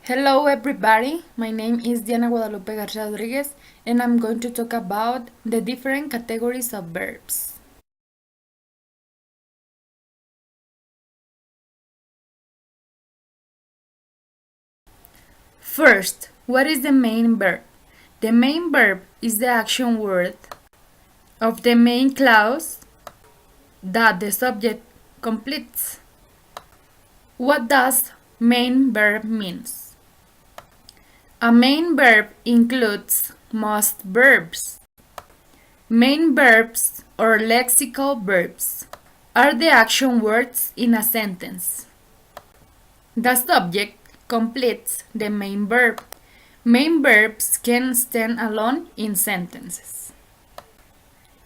Hello everybody, my name is Diana Guadalupe Garcia Rodriguez and I'm going to talk about the different categories of verbs. First, what is the main verb? The main verb is the action word of the main clause that the subject completes. What does main verb means? A main verb includes most verbs. Main verbs or lexical verbs are the action words in a sentence. The subject completes the main verb. Main verbs can stand alone in sentences.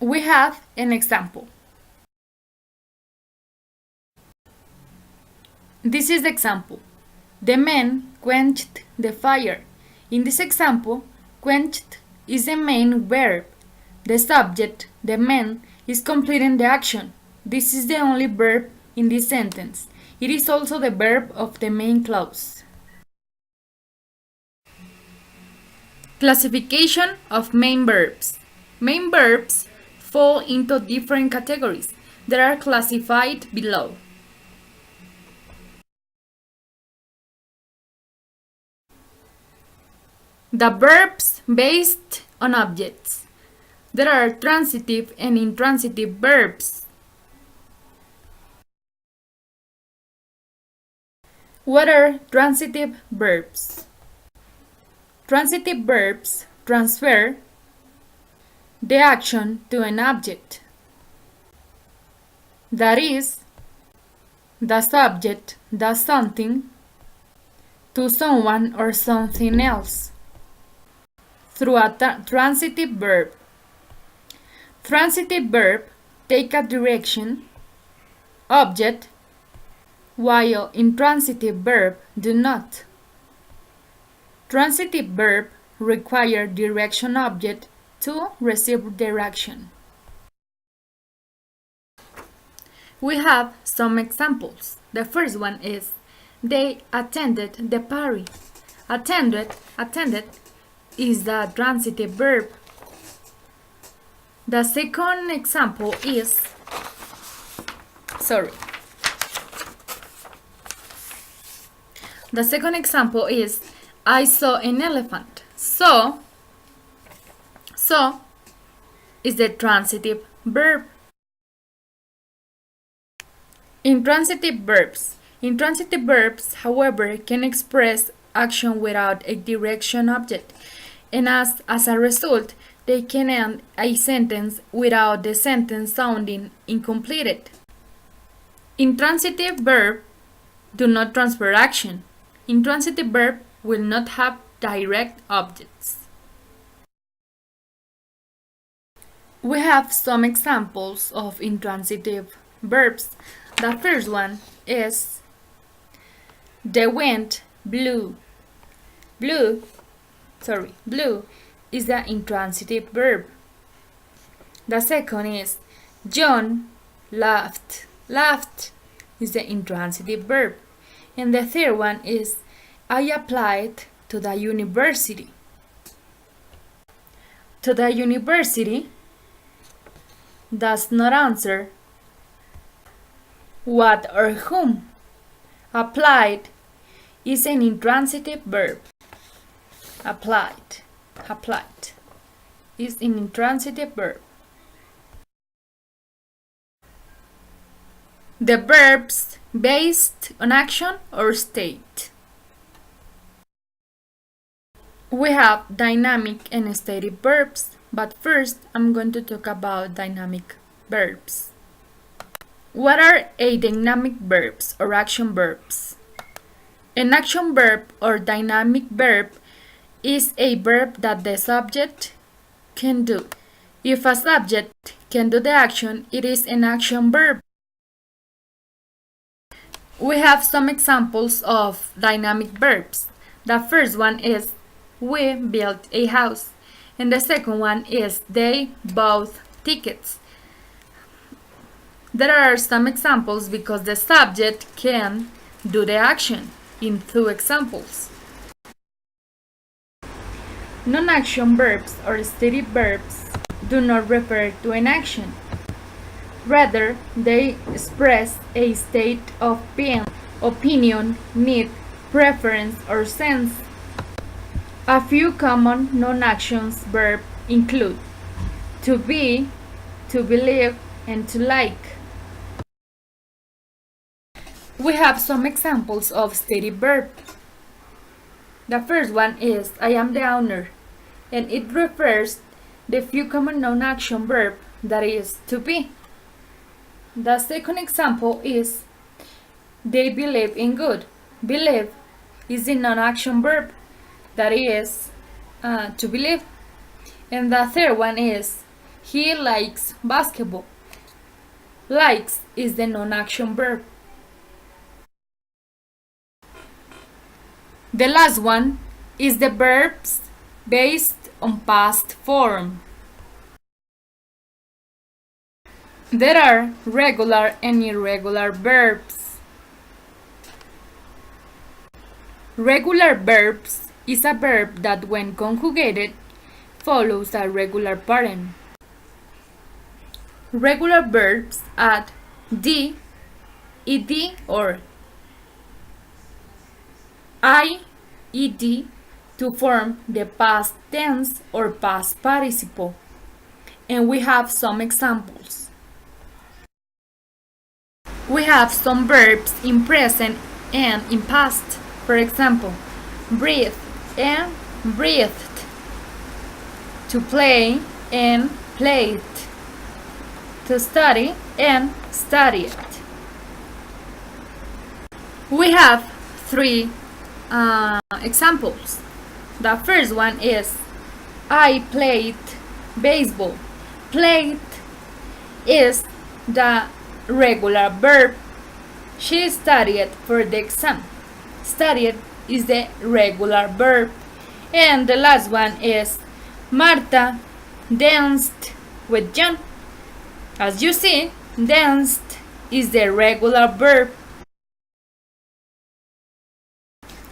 We have an example. This is the example. The men quenched the fire. In this example, quenched is the main verb. The subject, the man, is completing the action. This is the only verb in this sentence. It is also the verb of the main clause. Classification of main verbs. Main verbs fall into different categories that are classified below. The verbs based on objects. There are transitive and intransitive verbs. What are transitive verbs? Transitive verbs transfer the action to an object. That is, the subject does something to someone or something else through a transitive verb. Transitive verb take a direction, object, while intransitive verb do not. Transitive verb require direction object to receive direction. We have some examples. The first one is they attended the party. Attended is the transitive verb. The second example is I saw an elephant. So is the transitive verb. Intransitive verbs, however, can express action without a direction object, and as a result, they can end a sentence without the sentence sounding incomplete. Intransitive verbs do not transfer action. Intransitive verb will not have direct objects. We have some examples of intransitive verbs. The first one is the wind blew. Blew is the intransitive verb. The second is John laughed. Laughed is the intransitive verb. And the third one is I applied to the university. To the university does not answer what or whom. Applied is an intransitive verb. Applied is an intransitive verb. The verbs based on action or state. We have dynamic and static verbs, but first I'm going to talk about dynamic verbs. What are a dynamic verbs or action verbs? An action verb or dynamic verb is a verb that the subject can do. If a subject can do the action, it is an action verb. We have some examples of dynamic verbs. The first one is we built a house, and the second one is they bought tickets. There are some examples because the subject can do the action in two examples. Non-action verbs or stative verbs do not refer to an action. Rather, they express a state of being, opinion, need, preference, or sense. A few common non-actions verbs include to be, to believe, and to like. We have some examples of stative verb. The first one is I am the owner, and it refers the few common non-action verb that is to be. The second example is they believe in good. Believe is the non-action verb that is to believe. And the third one is he likes basketball. Likes is the non-action verb. The last one is the verbs based on past form. There are regular and irregular verbs. Regular verbs is a verb that when conjugated follows a regular pattern. Regular verbs add d, ed or ed to form the past tense or past participle. And we have some examples. We have some verbs in present and in past. For example, breathe and breathed. To play and played. To study and studied. We have three examples. The first one is I played baseball. Played is the regular verb. She studied for the exam. Studied is the regular verb. And the last one is Marta danced with John. As you see, danced is the regular verb.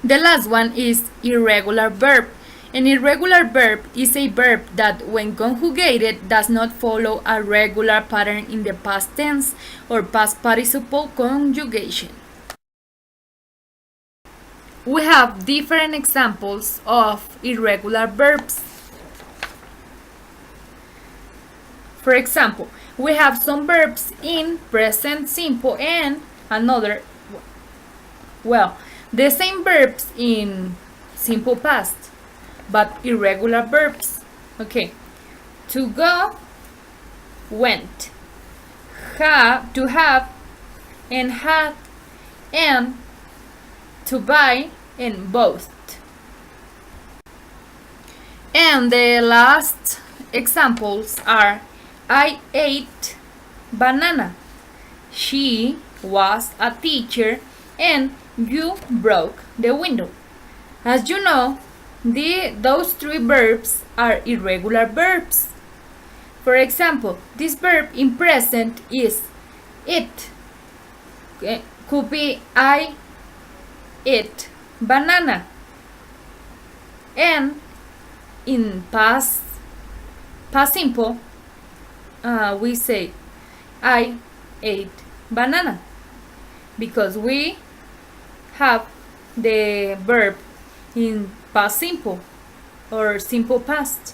The last one is irregular verb. An irregular verb is a verb that when conjugated does not follow a regular pattern in the past tense or past participle conjugation. We have different examples of irregular verbs. For example, we have some verbs in present simple and another, the same verbs in simple past, but irregular verbs. Okay, to go, went, to have, and had, and to buy, and bought. And the last examples are I ate banana. She was a teacher and you broke the window. As you know, those three verbs are irregular verbs. For example, this verb in present is it. Could be I ate banana. And in past simple, we say I ate banana because we have the verb in past simple or simple past.